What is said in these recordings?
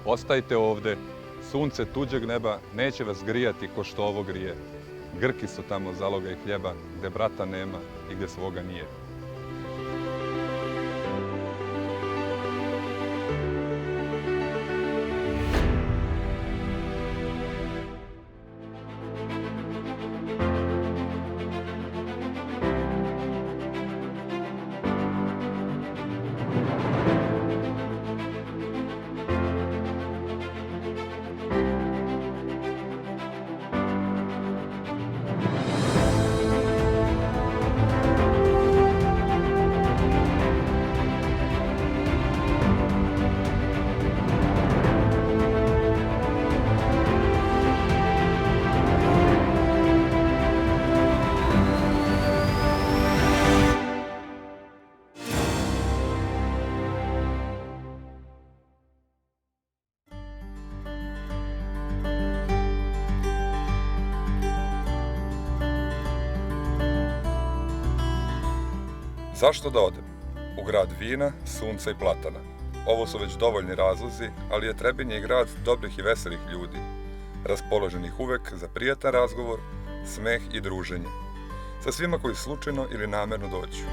Ostajte ovde, sunce tuđeg neba neće vas grijati ko što ovo grije. Grki su tamo zaloga i hljeba, gde brata nema i gde svoga nije. Zašto da odem? U grad vina, sunca i platana. Ovo su već dovoljni razlozi, ali je Trebinje i grad dobrih i veselih ljudi, raspoloženih uvek za prijatan razgovor, smeh i druženje, sa svima koji slučajno ili namerno dođu.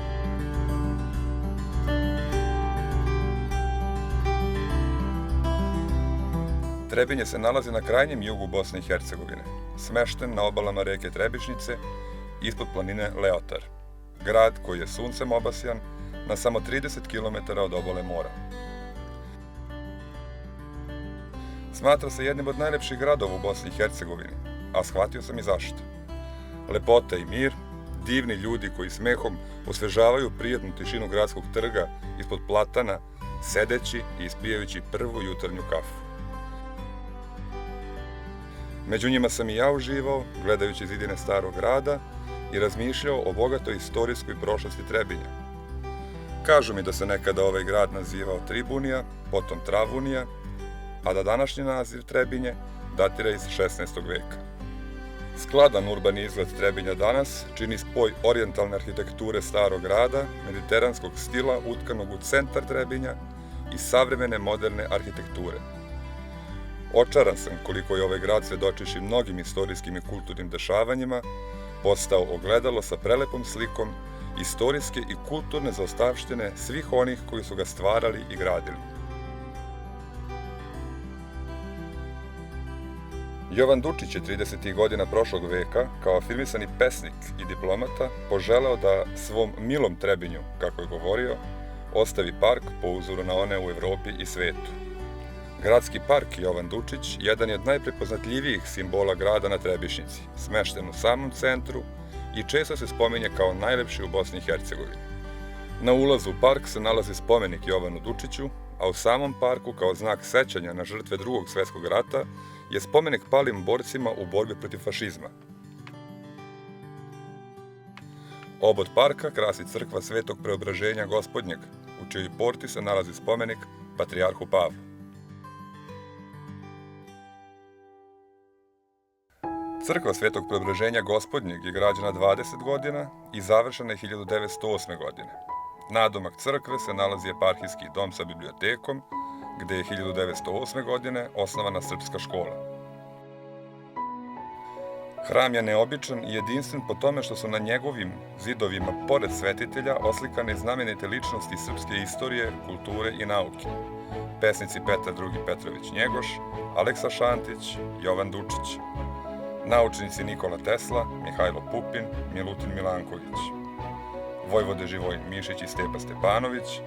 Trebinje se nalazi na krajnjem jugu Bosne i Hercegovine, smešten na obalama reke Trebišnjice, ispod planine Leotar. Grad koji je suncem obasjan na samo 30 km od obale mora. Smatra se jednim od najlepših gradova u Bosni i Hercegovini, a shvatio sam i zašto. Lepota i mir, divni ljudi koji smehom osvežavaju prijatnu tišinu gradskog trga ispod platana, sedeći i ispijajući prvu jutarnju kafu. Među njima sam i ja uživao, gledajući zidine starog grada i razmišljao o bogatoj istorijskoj prošlosti Trebinja. Kažu mi da se nekada ovaj grad nazivao Tribunija, potom Travunija, a da današnji naziv Trebinje datira iz 16. veka. Skladan urbani izgled Trebinja danas čini spoj orijentalne arhitekture starog grada, mediteranskog stila utkanog u centar Trebinja i savremene moderne arhitekture. Očaran sam koliko je ovaj grad svedočeći mnogim istorijskim i kulturnim dešavanjima postao ogledalo sa prelepom slikom istorijske i kulturne zaostavštine svih onih koji su ga stvarali i gradili. Jovan Dučić je 30. godina prošlog veka, kao afirmisani pesnik i diplomata, poželeo da svom milom Trebinju, kako je govorio, ostavi park po uzoru na one u Evropi i svetu. Gradski park Jovan Dučić jedan je od najprepoznatljivijih simbola grada na Trebišnjici, smešten u samom centru i često se spominje kao najlepši u Bosni i Hercegovini. Na ulazu u park se nalazi spomenik Jovanu Dučiću, a u samom parku kao znak sećanja na žrtve Drugog svjetskog rata je spomenik palim borcima u borbi protiv fašizma. Obod parka krasi crkva Svetog Preobraženja Gospodnjeg, u čijoj porti se nalazi spomenik Patrijarhu Pavlu. Crkva Svetog Preobraženja Gospodnjeg je građena 20 godina i završena je 1908. godine. Nadomak crkve se nalazi eparhijski dom sa bibliotekom, gde je 1908. godine osnovana srpska škola. Hram je neobičan i jedinstven po tome što su na njegovim zidovima, pored svetitelja, oslikane znamenite ličnosti srpske istorije, kulture i nauke. Pesnici Petar II. Petrović Njegoš, Aleksa Šantić, Jovan Dučić. Naučnici Nikola Tesla, Mihajlo Pupin, Milutin Milanković. Vojvode Živojin Mišić i Stepa Stepanović,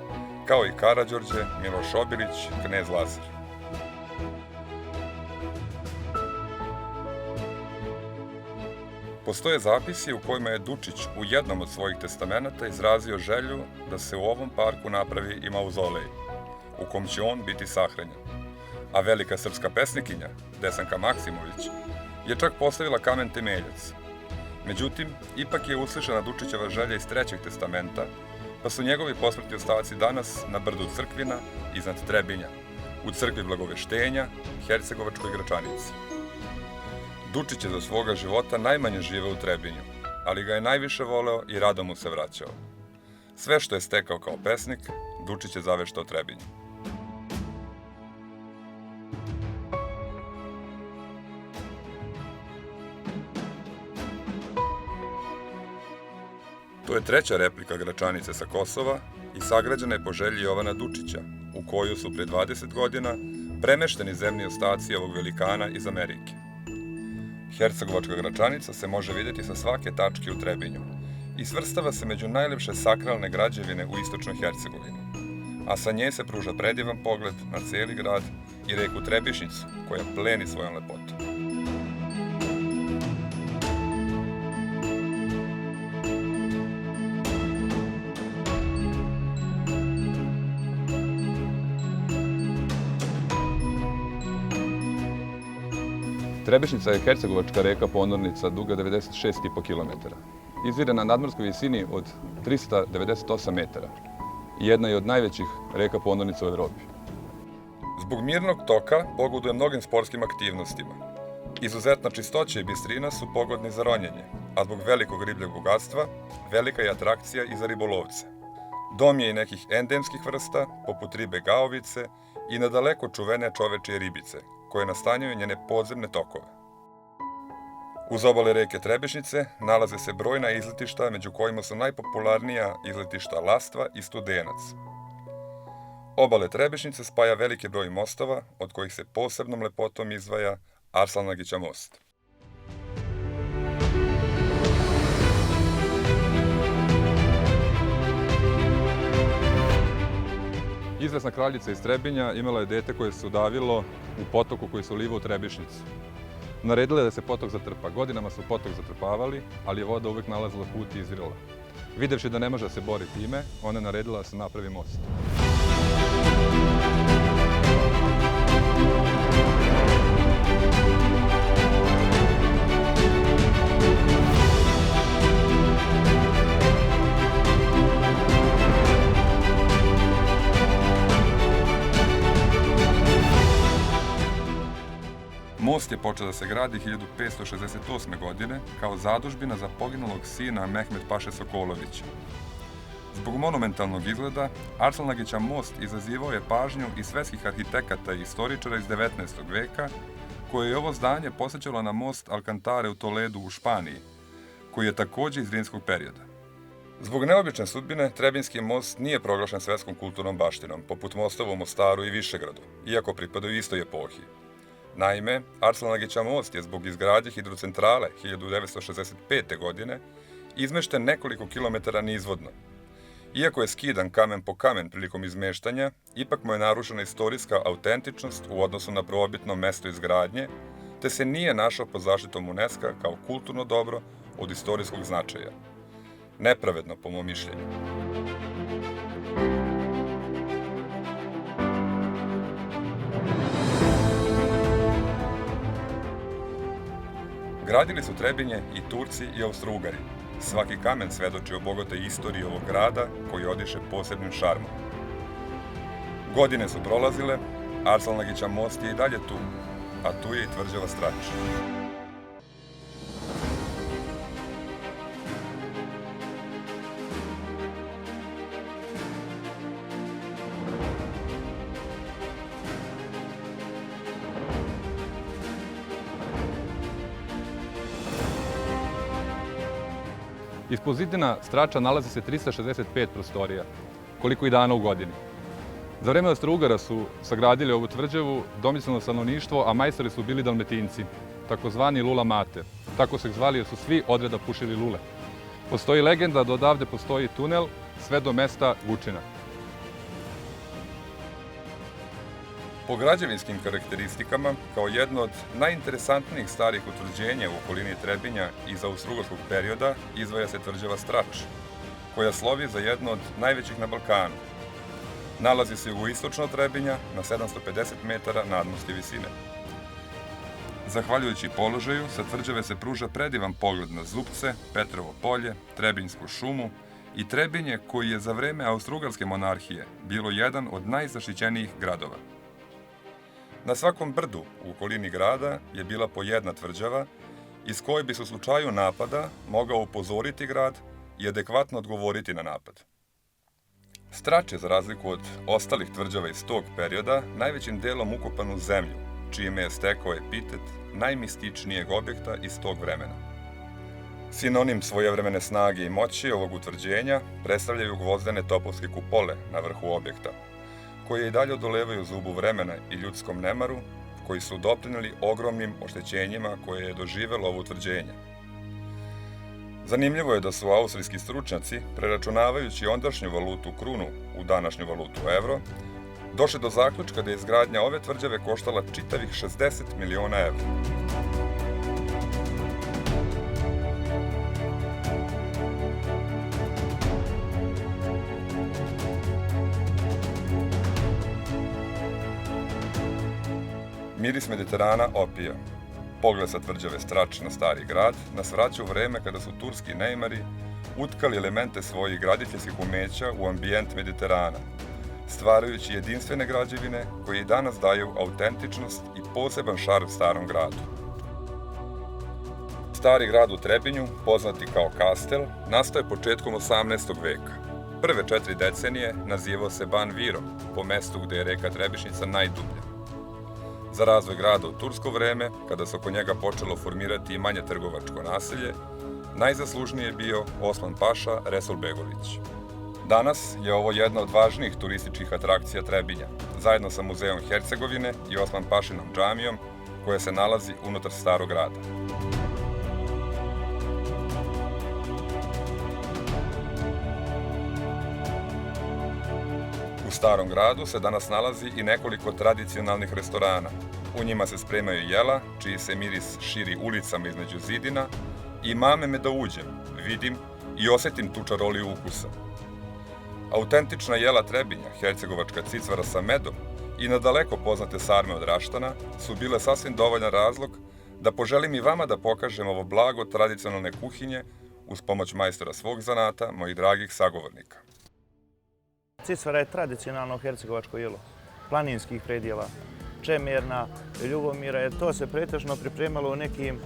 kao i Karađorđe, Miloš Obilić, knez Lazar. Postoje zapisi u kojima je Dučić u jednom od svojih testamenata izrazio želju da se u ovom parku napravi i mauzolej, u kom će on biti sahranjen. A velika srpska pesnikinja, Desanka Maksimović, je čak postavila kamen temeljac. Međutim, ipak je uslišana Dučićeva želja iz Trećeg testamenta, pa su njegovi posmrtni ostaci danas na brdu Crkvina iznad Trebinja, u crkvi Blagoveštenja, Hercegovačkoj Gračanici. Dučić je za svoga života najmanje živeo u Trebinju, ali ga je najviše voleo i rado mu se vraćao. Sve što je stekao kao pesnik, Dučić je zaveštao Trebinju. To je treća replika Gračanice sa Kosova i sagrađena je po želji Jovana Dučića, u koju su pre 20 godina premešteni zemni ostaci ovog velikana iz Amerike. Hercegovačka Gračanica se može vidjeti sa svake tačke u Trebinju i svrstava se među najlepše sakralne građevine u istočnoj Hercegovini, a sa nje se pruža predivan pogled na cijeli grad i reku Trebišnicu, koja pleni svojom lepotom. Trebišnica je hercegovačka reka ponornica duga 96,5 km. Izvire na nadmorskoj visini od 398 metara i jedna je od najvećih reka ponornica u Evropi. Zbog mirnog toka pogoduje mnogim sportskim aktivnostima. Izuzetna čistoća i bistrina su pogodni za ronjenje, a zbog velikog ribljeg bogatstva velika je atrakcija i za ribolovce. Dom je i nekih endemskih vrsta, poput ribe gaovice i nadaleko čuvene čovečije ribice, koje nastanjuju njene podzemne tokove. Uz obale reke Trebišnice nalaze se brojna izletišta, među kojima su najpopularnija izletišta Lastva i Studenac. Obale Trebišnice spaja veliki broj mostova, od kojih se posebnom lepotom izdvaja Arslanagića most. Izvesna kraljica iz Trebinja imala je dete koje se udavilo u potoku koji se ulivao u Trebišnicu. Naredila je da se potok zatrpa. Godinama su potok zatrpavali, ali je voda uvek nalazila put i izvirala. Videvši da ne može da se bori time, ona je naredila da se napravi most. Most je počeo da se gradi 1568. godine kao zadužbina za poginulog sina Mehmed Paše Sokolovića. Zbog monumentalnog izgleda, Arslanagića most izazivao je pažnju i svetskih arhitekata i istoričara iz 19. veka, koje je ovo zdanje podsjećalo na most Alcantare u Toledu u Španiji, koji je takođe iz rimskog perioda. Zbog neobične sudbine, Trebinjski most nije proglašen svetskom kulturnom baštinom, poput mostova u Mostaru i Višegradu, iako pripadaju istoj epohi. Naime, Arslanagića most je zbog izgradnje hidrocentrale 1965. godine izmešten nekoliko kilometara nizvodno. Iako je skidan kamen po kamen prilikom izmeštanja, ipak mu je narušena istorijska autentičnost u odnosu na prvobitno mesto izgradnje, te se nije našao pod zaštitom UNESCO kao kulturno dobro od istorijskog značaja. Nepravedno, po mom mišljenju. Gradili su Trebinje i Turci i Austro-Ugari. Svaki kamen svedoči o bogatoj istoriji ovog grada koji odiše posebnim šarmom. Godine su prolazile, Arslanagića most je i dalje tu, a tu je i tvrđava Strač. Ispod zidina Strača nalazi se 365 prostorija, koliko i dana u godini. Za vreme Austro-Ugara su sagradili ovu tvrđavu domicilno stanovništvo, a majstori su bili Dalmatinci, takozvani lula mate. Tako su ih zvali jer su svi odreda pušili lule. Postoji legenda da odavde postoji tunel sve do mesta Gučina. Po građevinskim karakteristikama, kao jedno od najinteresantnijih starih utvrđenja u okolini Trebinja iz austrougarskog perioda, izdvaja se tvrđava Strač, koja slovi za jednu od najvećih na Balkanu. Nalazi se jugoistočno od Trebinja na 750 metara nadmorske visine. Zahvaljujući položaju, sa tvrđave se pruža predivan pogled na Zupce, Petrovo polje, Trebinjsku šumu i Trebinje, koji je za vreme austrougarske monarhije bilo jedan od najzaštićenijih gradova. Na svakom brdu u okolini grada je bila po jedna tvrđava iz koje bi se u slučaju napada mogao upozoriti grad i adekvatno odgovoriti na napad. Strač je, za razliku od ostalih tvrđava iz tog perioda, najvećim delom ukopan u zemlju, čime je stekao epitet najmističnijeg objekta iz tog vremena. Sinonim svojevremene snage i moći ovog utvrđenja predstavljaju gvozdene topovske kupole na vrhu objekta, koje i dalje odolevaju zubu vremena i ljudskom nemaru, koji su doprineli ogromnim oštećenjima koje je doživelo ovo utvrđenje. Zanimljivo je da su austrijski stručnjaci, preračunavajući ondašnju valutu krunu u današnju valutu evro, došli do zaključka da je izgradnja ove tvrđave koštala čitavih 60 miliona evra. Miris Mediterana opija. Pogled sa tvrđave Strač na Stari grad nas vraća u vreme kada su turski neimari utkali elemente svojih graditeljskih umeća u ambijent Mediterana, stvarajući jedinstvene građevine koje i danas daju autentičnost i poseban šarm starom gradu. Stari grad u Trebinju, poznati kao Kastel, nastao je početkom 18. veka. Prve 4 decenije nazivao se Ban Viro, po mestu gde je reka Trebišnica najdublja. Za razvoj grada u tursko vreme, kada se oko njega počelo formirati i manje trgovačko naselje, najzaslužniji je bio Osman Paša Resulbegović. Danas je ovo jedna od važnijih turističkih atrakcija Trebinja, zajedno sa Muzejom Hercegovine i Osman Pašinom džamijom, koja se nalazi unutar starog grada. U starom gradu se danas nalazi i nekoliko tradicionalnih restorana. U njima se spremaju jela, čiji se miris širi ulicama između zidina, i mame me da uđem, vidim i osetim tu čaroliju ukusa. Autentična jela Trebinja, hercegovačka cicvara sa medom i nadaleko poznate sarme od raštana su bile sasvim dovoljan razlog da poželim i vama da pokažem ovo blago tradicionalne kuhinje uz pomoć majstora svog zanata, mojih dragih sagovornika. Cicvara je tradicionalno hercegovačko jelo, planinskih predjela, čemerna, ljubomira, jer to se pretežno pripremalo u nekim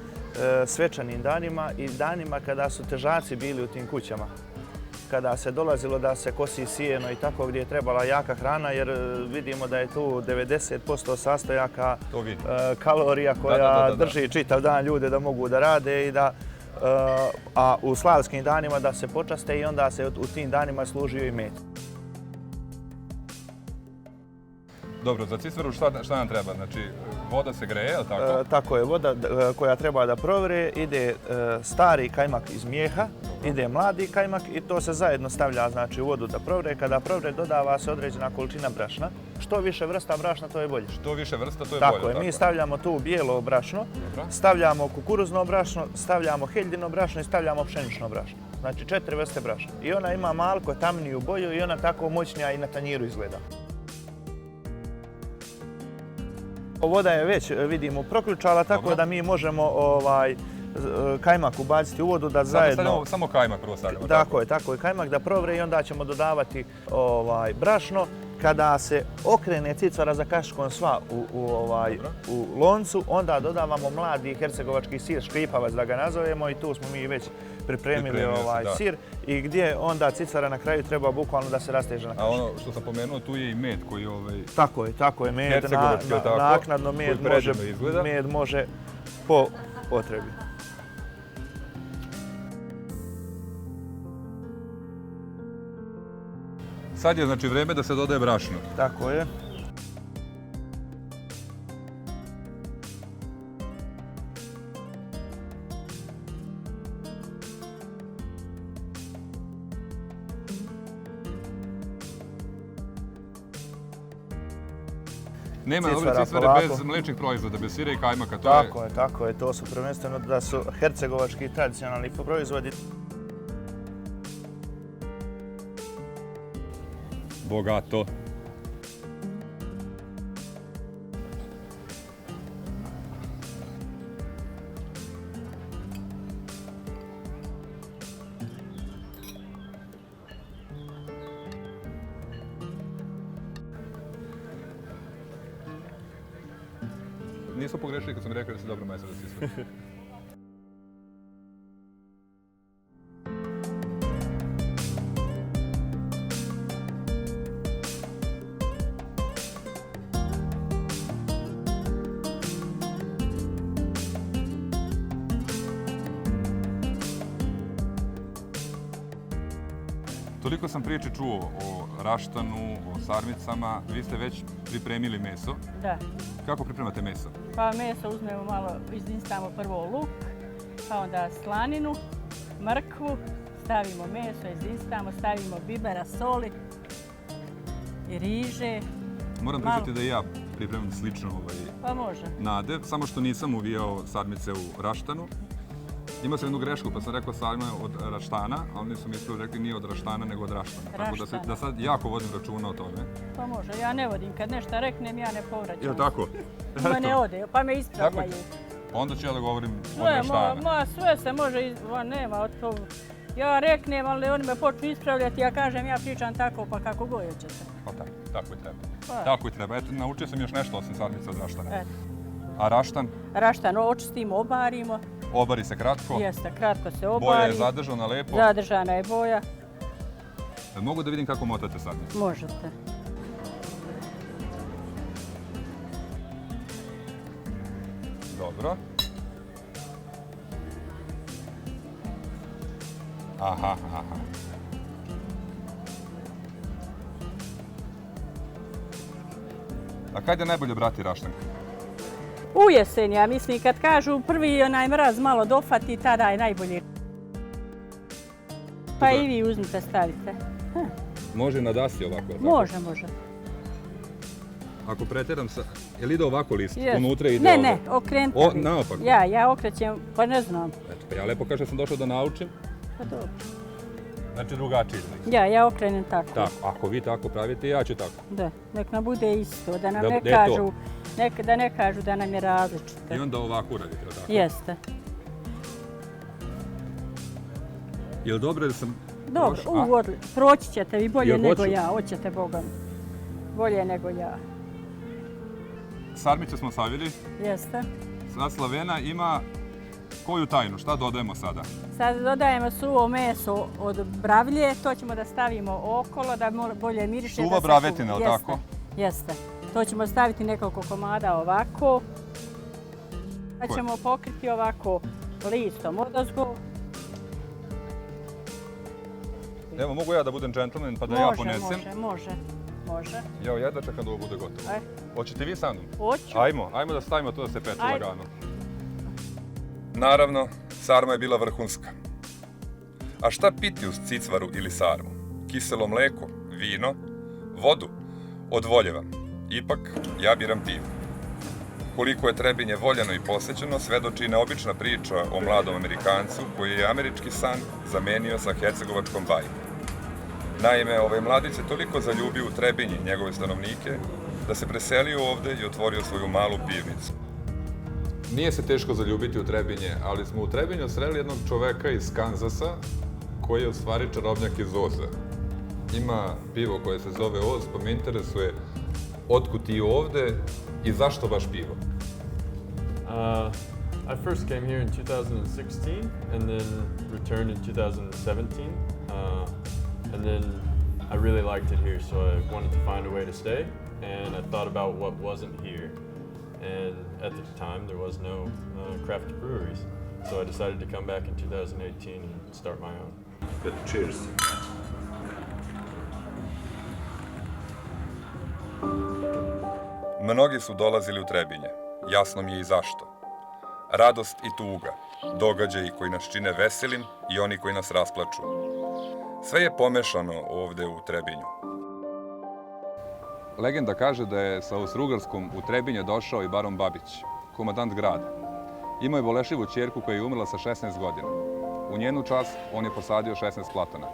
svečanim danima i danima kada su težaci bili u tim kućama. Kada se dolazilo da se kosi sijeno i tako, gdje je trebala jaka hrana, jer vidimo da je tu 90% sastojaka kalorija koja drži čitav dan ljude da mogu da rade i da a u slavskim danima da se počaste i onda se u tim danima služio i med. Dobro, za cicvaru šta nam treba? Znači, voda se greje, ali tako? Tako je, voda koja treba da provre, ide stari kajmak iz mlijeha, ide mladi kajmak i to se zajedno stavlja, znači, u vodu da provre. Kada provre, dodava se određena količina brašna. Što više vrsta brašna, to je bolje. Što više vrsta, to je bolje. Tako je, mi stavljamo tu bijelo brašno, stavljamo kukuruzno brašno, stavljamo heljino brašno i stavljamo pšenično brašno. Znači, 4 vrste brašna. I ona ima malko tamniju boju i ona tako moćnija i na tanjiru izgleda. Voda je već, vidimo, proključala, tako da mi možemo kajmak ubaciti u vodu da zajedno... Samo kajmak prvo stavljamo. Tako je, kajmak da provre i onda ćemo dodavati brašno. Kada se okrene cicvara za kašikom sva u loncu, onda dodavamo mladi hercegovački sir, škripavac da ga nazovemo, i tu smo mi već pripremili sir, i gdje onda cicvara na kraju treba bukvalno da se rasteže na kašiku. A ono što sam pomenuo, tu je i med koji Tako je, med, naknadno med može po potrebi. Sad je, znači, vreme da se dodaje brašno. Tako je. Nema ove cicvare bez mlečnih proizvoda, bez sira i kajmaka. Tako je. To su prvenstveno da su hercegovački tradicionalni proizvodi. Bogato. Nismo pogrešili kad sam rekao da si dobro majstor da si sve. Toliko sam priče čuo o raštanu, o sarmicama. Vi ste već pripremili meso. Da. Kako pripremate meso? Pa meso uzmemo malo, izinstamo prvo luk, pa onda slaninu, mrkvu, stavimo meso, izinstamo, stavimo bibera, soli i riže. Moram priznati da i ja pripremam slično Pa može. nadev, samo što nisam uvijao sarmice u raštanu. Imao sam jednu grešku, pa sam rekao sarme od raštana, a oni su mi ispravo rekli nije od raštana, nego od raštana. Tako da sad jako vodim računa o tome. Pa može, ja ne vodim. Kad nešto reknem, ja ne povraćam. Jel' tako? Ma ne ode, pa me ispravljaju. Onda ću ja da govorim od raštana. Sve se može, nema od toga. Ja reknem, ali oni me počnu ispravljati, ja kažem, ja pričam tako, pa kako god hoćete. Pa tako i treba. Tako i treba. Eto, naučio sam još nešto osim sarmice od raštana. Eto. A raštan? Raštan očistimo, obarimo. Obari se kratko. Jeste, kratko se obari. Boja je zadržana lepo. Zadržana je boja. Mogu da vidim kako motate sarmice? Možete. Dobro. Aha. A kad je najbolje brati raštan? U jesen, ja mislim, kad kažu prvi onaj mraz malo dofati, tada je najbolje. Pa i vi uzmite, stavite. Može na dasi ovako? Može. Ako pretjeram sa... Je li ide ovako list? Yes. Unutra ide Ne, okrenite. Naopak? Ja okrećem, pa ne znam. Eto, pa ja lepo kažem da sam došao da naučim. Pa dobro. Znači drugačije. Ja okrenem tako. Tako, ako vi tako pravite, ja ću tako. Da, nek nam bude isto, da nam Da ne kažu da nam je različito. I onda ovako uradite, tako? Jeste. Je li dobro da sam... Dobro, proći ćete vi bolje nego ja, hoćete Bogom. Bolje nego ja. Sarmice smo savili. Jeste. Sad Slavena ima koju tajnu? Šta dodajemo sada? Sad dodajemo suvo meso od bravlje, to ćemo da stavimo okolo da bolje miriše. Suva bravetina, ili tako? Jeste. To ćemo staviti nekoliko komada ovako. Pa ćemo pokriti ovako listom odozgo. Evo, mogu ja da budem džentlmen pa da ja ponesem? Može. Ja jedva čekam da ovo bude gotovo. Hoćete vi sa mnom? Hoću. Ajmo da stavimo to da se peče lagano. Naravno, sarma je bila vrhunska. A šta piti uz cicvaru ili sarmu? Kiselo mleko, vino, vodu? Od voljeva. Ipak, ja biram pivo. Koliko je Trebinje voljeno i posećeno, svedoči neobična priča o mladom Amerikancu koji je američki san zamenio sa hercegovačkom bajkom. Naime, ovaj mladić se toliko zaljubio u Trebinje i njegove stanovnike da se preselio ovde i otvorio svoju malu pivnicu. Nije se teško zaljubiti u Trebinje, ali smo u Trebinju sreli jednog čoveka iz Kanzasa koji je u stvari čarobnjak iz Oza. Ima pivo koje se zove Oz, pa me interesuje otkud ti ovde i zašto baš pivo? I first came here in 2016 and then returned in 2017. And then I really liked it here, so I wanted to find a way to stay. And I thought about what wasn't here. And at the time, there was no craft breweries. So I decided to come back in 2018 and start my own. Good. Cheers. Mnogi su dolazili u Trebinje. Jasno mi je i zašto. Radost i tuga, događaji koji nas čine veselim i oni koji nas rasplaču. Sve je pomešano ovde u Trebinju. Legenda kaže da je sa Austro-Ugarskom u Trebinje došao i baron Babić, komandant grada. Imao je bolešivu ćerku koja je umrla sa 16 godina. U njenu čast on je posadio 16 platana.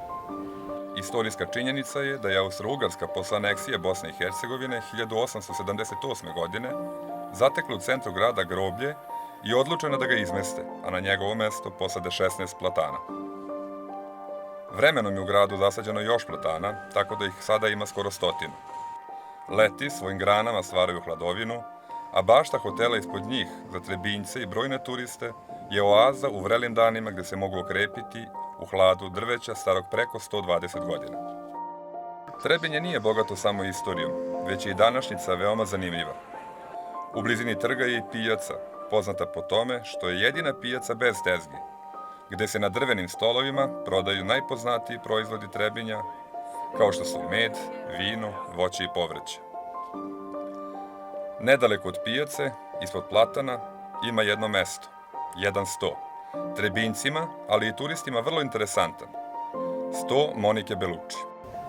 Istorijska činjenica je da je Austro-Ugarska posle aneksije Bosne i Hercegovine 1878. godine zatekla u centru grada groblje i odlučena da ga izmeste, a na njegovo mesto posade 16 platana. Vremenom je u gradu zasađeno još platana, tako da ih sada ima skoro 100. Leti svojim granama stvaraju hladovinu, a bašta hotela ispod njih za Trebinjce i brojne turiste je oaza u vrelim danima gde se mogu okrepiti u hladu drveća starog preko 120 godina. Trebinje nije bogato samo istorijom, već je i današnjica veoma zanimljiva. U blizini trga je i pijaca, poznata po tome što je jedina pijaca bez tezgi. gde se na drvenim stolovima prodaju najpoznatiji proizvodi Trebinja, kao što su med, vino, voće i povrće. Nedaleko od pijace, ispod platana, ima jedno mesto, jedan sto. Trebinjcima, ali i turistima vrlo interesantan. Sto Monike Beluči.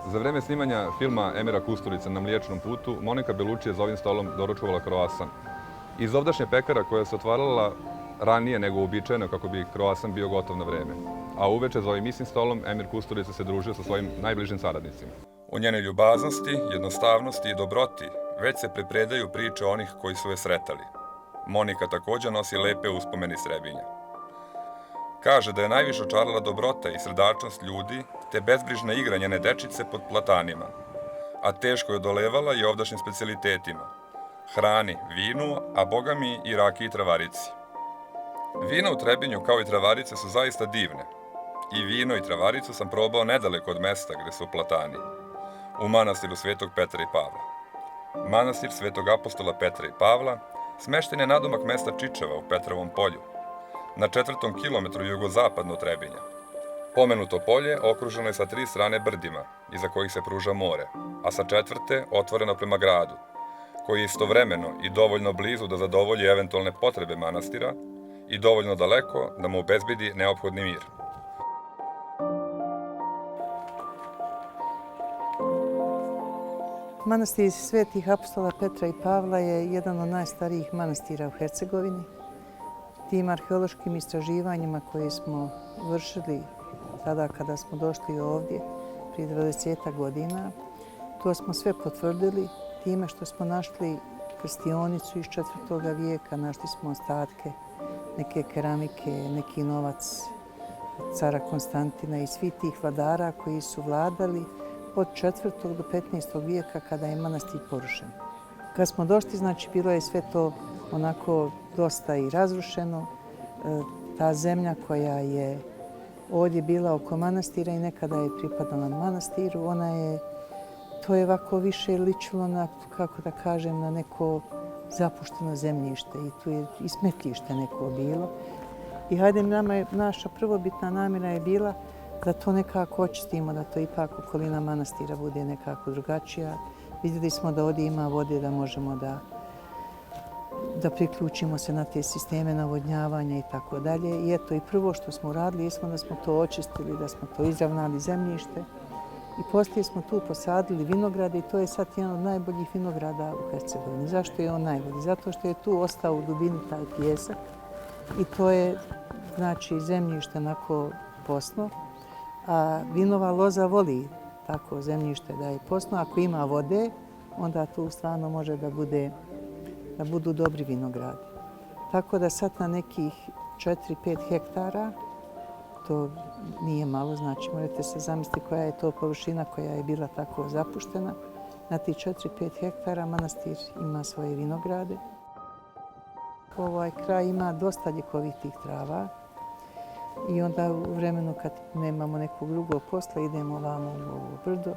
Za vreme snimanja filma Emira Kusturice na Mliječnom putu, Monika Beluči je za ovim stolom doručovala kroasan. Iz ovdašnje pekara koja se otvarala ranije nego uobičajeno kako bi kroasan bio gotov na vreme. A uveče za ovim istim stolom Emir Kusturica se družio sa svojim najbližim saradnicima. O njenoj ljubaznosti, jednostavnosti i dobroti već se prepredaju priče onih koji su je sretali. Monika također nosi lepe uspomene iz Trebinja. Kaže da je najviše očarala dobrota i srdačnost ljudi te bezbrižna igra njene dečice pod platanima, a teško je odolevala i ovdašnjim specijalitetima, hrani, vinu, a bogami i raki i travarici. Vina u Trebinju kao i travarice su zaista divne. I vino i travaricu sam probao nedaleko od mesta gde su platani, u manastiru Svetog Petra i Pavla. Manastir Svetog apostola Petra i Pavla smešten je nadomak mesta Čičeva u Petrovom polju, na 4. kilometru jugozapadno od Trebinja. Pomenuto polje okruženo je sa 3 strane brdima, iza kojih se pruža more, a sa 4. otvoreno prema gradu, koji je istovremeno i dovoljno blizu da zadovolji eventualne potrebe manastira i dovoljno daleko da mu obezbedi neophodni mir. Manastir Svetih apostola Petra i Pavla je jedan od najstarijih manastira u Hercegovini. Tim arheološkim istraživanjima koje smo vršili tada kada smo došli ovdje prije 20 godina, to smo sve potvrdili time što smo našli krstionicu iz 4. vijeka, našli smo ostatke neke keramike, neki novac cara Konstantina i svih tih vladara koji su vladali od 4. do 15. vijeka kada je manastir porušen. Kad smo došli, znači, bilo je sve to onako dosta i razrušeno. Ta zemlja koja je ovdje bila oko manastira i nekada je pripadala manastiru, to je ovako više ličilo na, kako da kažem, na neko zapušteno zemljište i tu je i smetlište neko bilo. I hajde, naša prvobitna namjera je bila da to nekako očistimo, da to ipak okolina manastira bude nekako drugačija. Vidjeli smo da ovdje ima vode, da možemo da priključimo se na te sisteme navodnjavanja i tako dalje. I eto, i prvo što smo uradili, jesmo da smo to očistili, da smo to izravnali zemljište. I poslije smo tu posadili vinograde i to je sad jedan od najboljih vinograda u Hercegovini. Zašto je on najbolji? Zato što je tu ostao u dubini taj pijesak i to je, znači, zemljište onako posno. A vinova loza voli tako zemljište da je posno. Ako ima vode, onda tu stvarno može da budu dobri vinogradi. Tako da sad na nekih 4-5 hektara, to nije malo, znači možete se zamisliti koja je to površina koja je bila tako zapuštena. Na tih 4-5 hektara manastir ima svoje vinograde. Ovaj kraj ima dosta ljekovitih trava i onda u vremenu kad nemamo nekog drugog posla idemo ovamo u ovo brdo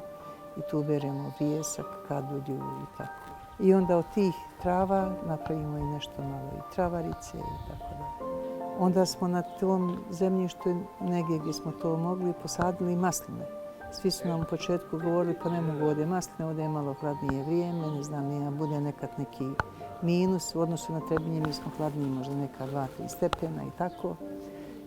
i tu beremo vrijesak, kadulju i tako. I onda od tih trava napravimo i nešto malo i travarice i tako dalje. Onda smo na tom zemljištu, negdje gdje smo to mogli, posadili masline. Svi su nam u početku govorili pa ne mogu ovdje masline, ovdje je malo hladnije vrijeme, ne znam, bude nekad neki minus. U odnosu na Trebinje mi smo hladniji možda neka 2-3 stepena i tako.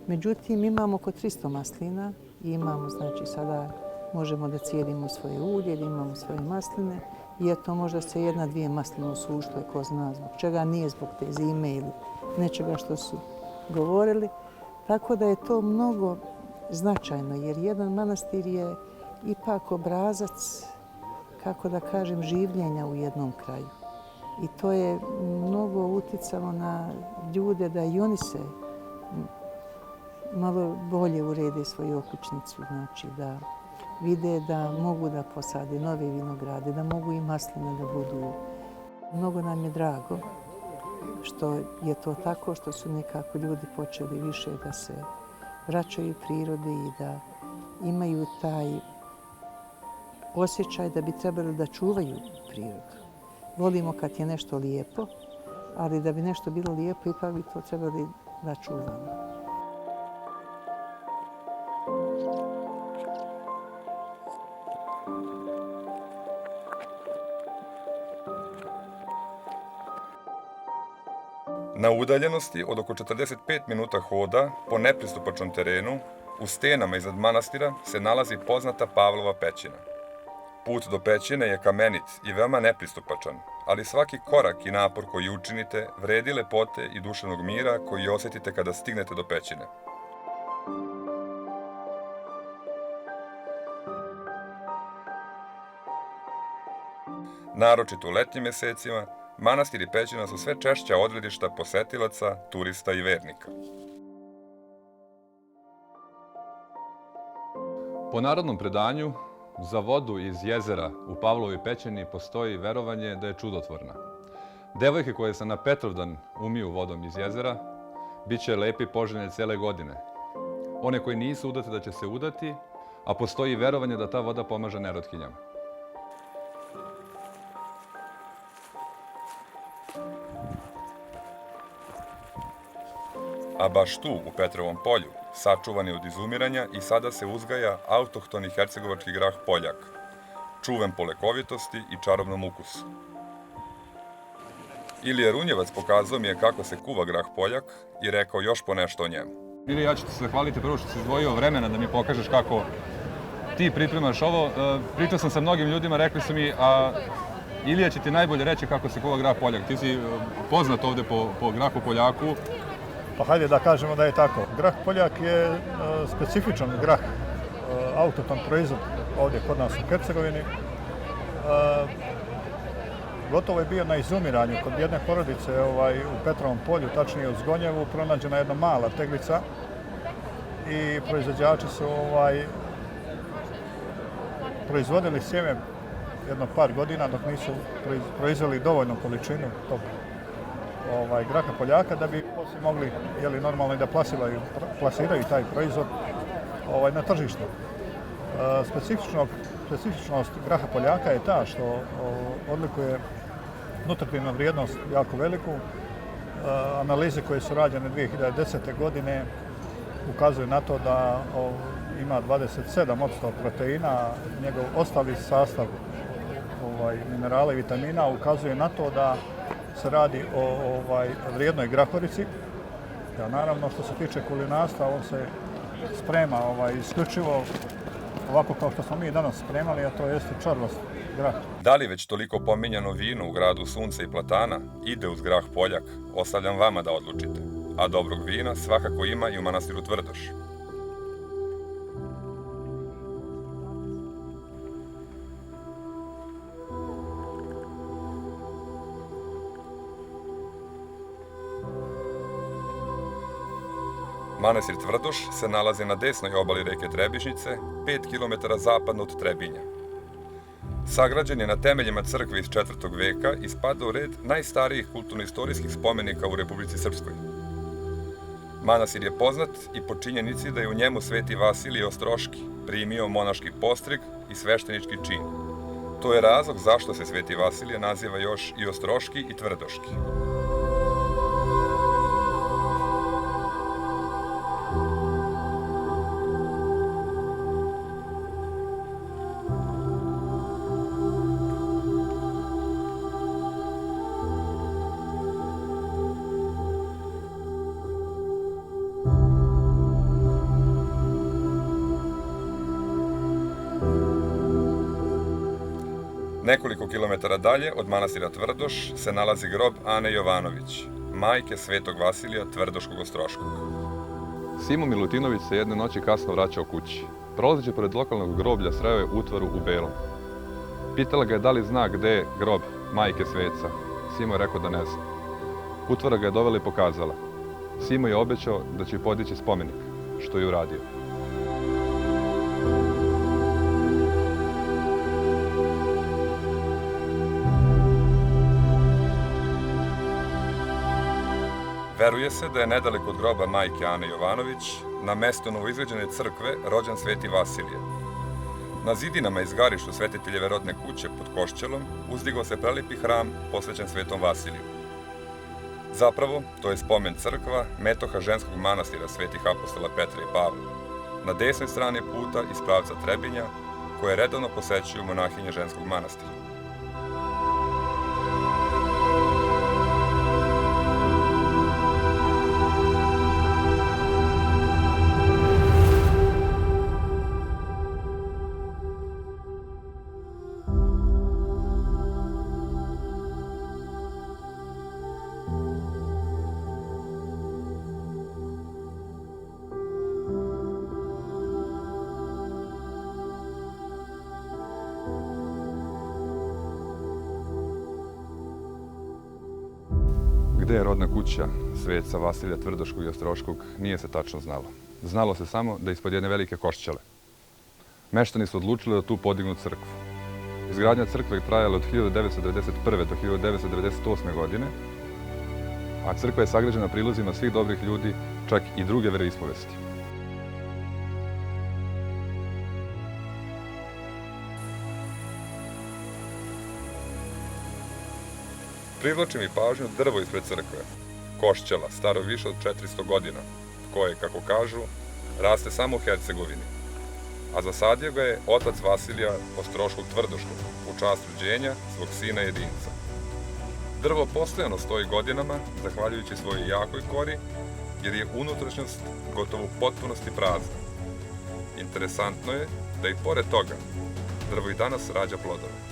Međutim, imamo oko 300 maslina i imamo, znači sada možemo da cijedimo svoje ulje, da imamo svoje masline. I eto, možda se 1-2 masline osušile, ko zna zbog čega, nije zbog te zime ili nečega što su govorili. Tako da je to mnogo značajno, jer jedan manastir je ipak obrazac, kako da kažem, življenja u jednom kraju. I to je mnogo uticalo na ljude da i oni se malo bolje urede svoju okućnicu, znači da vide da mogu da posade nove vinograde, da mogu i masline da budu. Mnogo nam je drago što je to tako, što su nekako ljudi počeli više da se vraćaju prirodi i da imaju taj osjećaj da bi trebali da čuvaju prirodu. Volimo kad je nešto lijepo, ali da bi nešto bilo lijepo, ipak bi to trebali da čuvamo. Na udaljenosti od oko 45 minuta hoda po nepristupačnom terenu, u stenama iznad manastira se nalazi poznata Pavlova pećina. Put do pećine je kamenit i veoma nepristupačan, ali svaki korak i napor koji učinite vredi lepote i duševnog mira koji osjetite kada stignete do pećine. Naročito u letnjim mesecima, manastir i pećina su sve češća odredišta posetilaca, turista i vernika. Po narodnom predanju, za vodu iz jezera u Pavlovoj pećini postoji verovanje da je čudotvorna. Devojke koje se na Petrovdan umiju vodom iz jezera, bit će lepe i poželjne cele godine. One koji nisu udate da će se udati, a postoji verovanje da ta voda pomaže nerotkinjama. A baš tu, u Petrovom polju, sačuvan je od izumiranja i sada se uzgaja autohtoni hercegovački grah poljak, čuven po lekovitosti i čarobnom ukusu. Ilija Runjevac pokazao mi je kako se kuva grah poljak i rekao još po nešto o njemu. Ilija, ja ću ti se zahvaliti prvo što si izdvojio vremena da mi pokažeš kako ti pripremaš ovo. Pričao sam sa mnogim ljudima, rekli su mi, a Ilija će ti najbolje reći kako se kuva grah poljak. Ti si poznat ovde po grahu poljaku. Pa hajde da kažemo da je tako. Grah poljak je specifičan grah, autohton proizvod ovdje kod nas u Hercegovini. Gotovo je bio na izumiranju. Kod jedne porodice u Petrovom polju, tačnije u Zgonjevu, pronađena jedna mala teglica i proizvođači su proizvodili sjeme jedno par godina dok nisu proizveli dovoljnu količinu tog graha poljaka da bi poslije mogli normalno i da plasiraju taj proizvod na tržištu. Specifičnost graha poljaka je ta što odlikuje nutritivnu vrijednost jako veliku. Analize koje su rađene 2010. godine ukazuju na to da ima 27% proteina, njegov ostali sastav minerala i vitamina ukazuje na to da se radi o vrijednoj grahorici. Naravno, što se tiče kulinarstva, on se sprema isključivo ovako kao što smo mi danas spremali, a to jeste čorlost grah. Da li već toliko pominjano vino u gradu sunca i platana ide uz grah poljak, ostavljam vama da odlučite. A dobrog vina svakako ima i u manastiru Tvrdoš. Manastir Tvrdoš se nalazi na desnoj obali reke Trebišnjice, 5 km zapadno od Trebinja. Sagrađen je na temeljima crkve iz 4. veka i spada u red najstarijih kulturno-istorijskih spomenika u Republici Srpskoj. Manastir je poznat i po činjenici da je u njemu Sveti Vasilije Ostroški primio monaški postrig i sveštenički čin. To je razlog zašto se Sveti Vasilije naziva još i Ostroški i Tvrdoški. Nekoliko kilometara dalje od manastira Tvrdoš se nalazi grob Ane Jovanović, majke Svetog Vasilija Tvrdoškog Ostroškog. Simo Milutinović se jedne noći kasno vraćao kući. Prolazeći pored lokalnog groblja sreo je utvaru u belom. Pitala ga je da li zna gde je grob majke Sveca. Simo je rekao da ne zna. Utvara ga je dovela i pokazala. Simo je obećao da će podići spomenik, što je uradio. Veruje se da je nedaleko od groba majke Ane Jovanović, na mestu novoizgrađene crkve, rođen Sveti Vasilije. Na zidinama izgarištu Svetiteljeve rodne kuće pod Košćelom uzdigao se prelepi hram posvećen Svetom Vasiliju. Zapravo, to je spomen crkva metoha ženskog manastira Svetih apostola Petra i Pavla, na desnoj strani puta iz pravca Trebinja, koje redovno posećuju monahinje ženskog manastira. Gde je rodna kuća sveca Vasilija Tvrdoškog i Ostroškog nije se tačno znalo. Znalo se samo da ispod jedne velike Košćale. Meštani su odlučili da tu podignu crkvu. Izgradnja crkve je trajala od 1991. do 1998. godine, a crkva je sagrađena prilozima svih dobrih ljudi, čak i druge veroispovesti. Privlači mi pažnju drvo ispred crkve. Košćala, staro više od 400 godina, koje, kako kažu, raste samo u Hercegovini. A zasadio ga je otac Vasilija Ostroškog Tvrdoškog u čast rođenja svog sina jedinca. Drvo postojano stoji godinama, zahvaljujući svojoj jakoj kori, jer je unutrašnjost gotovo u potpunosti prazna. Interesantno je da i pored toga drvo i danas rađa plodove.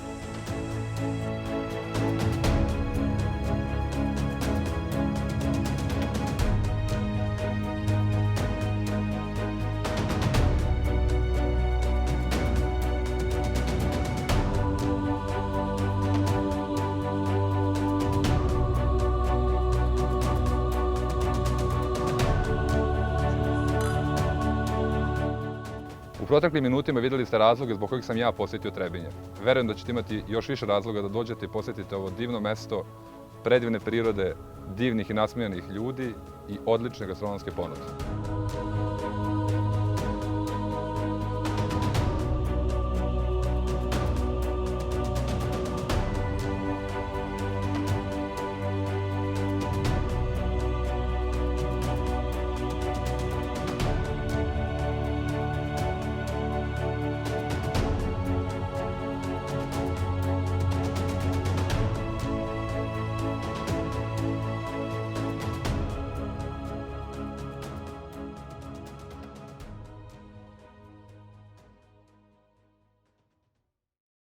U proteklim minutima vidjeli ste razloge zbog kojih sam ja posjetio Trebinje. Verujem da ćete imati još više razloga da dođete i posjetite ovo divno mesto, predivne prirode, divnih i nasmijanih ljudi i odlične gastronomske ponude.